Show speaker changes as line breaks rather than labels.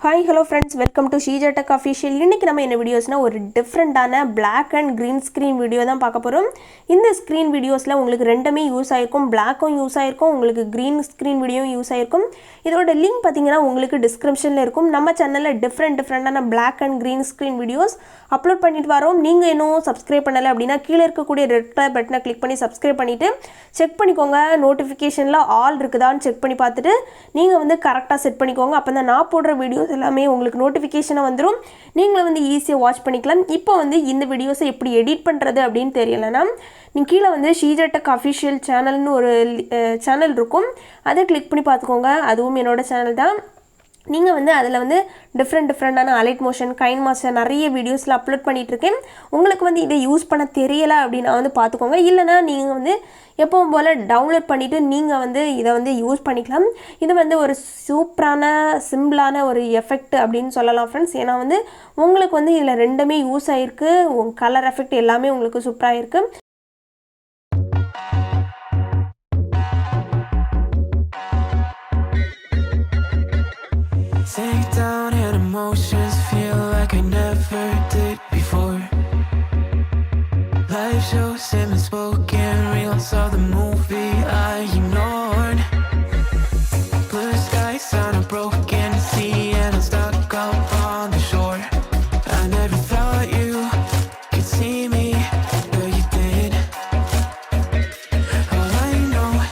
Hi, hello friends, welcome to Sheeja Tech Official. இன்னைக்கு நம்ம என்ன வீடியோஸ்னா ஒரு டிஃபரண்டான black and green screen video தான் பார்க்க போறோம். இந்த screen வீடியோஸ்ல உங்களுக்கு ரெண்டுமே யூஸ் ஆயிருக்கும். blackம் யூஸ் ஆயிருக்கும், உங்களுக்கு green screen வீடியோவும் யூஸ் ஆயிருக்கும். இதோட லிங்க் பாத்தீங்கன்னா உங்களுக்கு டிஸ்கிரிப்ஷன்ல இருக்கும். நம்ம சேனல்ல டிஃபரண்டான black and green screen videos upload பண்ணிட்டு வரோம். நீங்க இன்னும் Subscribe பண்ணல அப்படினா கீழ இருக்கக்கூடிய ரெட் கலர் பட்டனை கிளிக் பண்ணி Subscribe பண்ணிட்டு செக் பண்ணிக்கோங்க. நோட்டிஃபிகேஷன்ல ஆல் இருக்குதான்னு செக் பண்ணி பார்த்துட்டு நீங்க வந்து கரெக்ட்டா செட் பண்ணிக்கோங்க. அப்பதான் நான் போடுற வீடியோஸ் எல்லாமே உங்களுக்கு நோட்டிஃபிகேஷனா வந்துரும். நீங்க வந்து ஈஸியா வாட்ச் பண்ணிக்கலாம். இப்போ வந்து இந்த வீடியோஸை எப்படி எடிட் பண்றது அப்படினு தெரியலனா நீங்க கீழ வந்து Sheeja Tech Official சேனல்னு ஒரு சேனல் இருக்கும். அதை கிளிக் பண்ணி பாத்துக்கோங்க. அதுவும் என்னோட சேனல் தான். நீங்க வந்து அதில வந்து டிஃபரண்டான அலைட் மோஷன் Kinemaster நிறைய வீடியோஸ்ல அப்லோட் பண்ணிட்டு இருக்கேன். உங்களுக்கு வந்து இதை யூஸ் பண்ண தெரியல அப்படினா வந்து பாத்துக்கோங்க. இல்லனா நீங்க வந்து எப்பவும் போல டவுன்லோட் பண்ணிட்டு நீங்க வந்து இத வந்து யூஸ் பண்ணிக்கலாம். இது வந்து ஒரு சூப்பரான சிம்பிளான ஒரு எஃபெக்ட் அப்படினு சொல்லலாம் फ्रेंड्स. ஏனா வந்து உங்களுக்கு வந்து இதுல ரெண்டுமே யூஸ் ஆயிருக்கு. கலர் எஃபெக்ட் எல்லாமே உங்களுக்கு சூப்பரா இருக்கு.
Take down and emotions feel like I never did before. Live shows and spoken reels of the movie I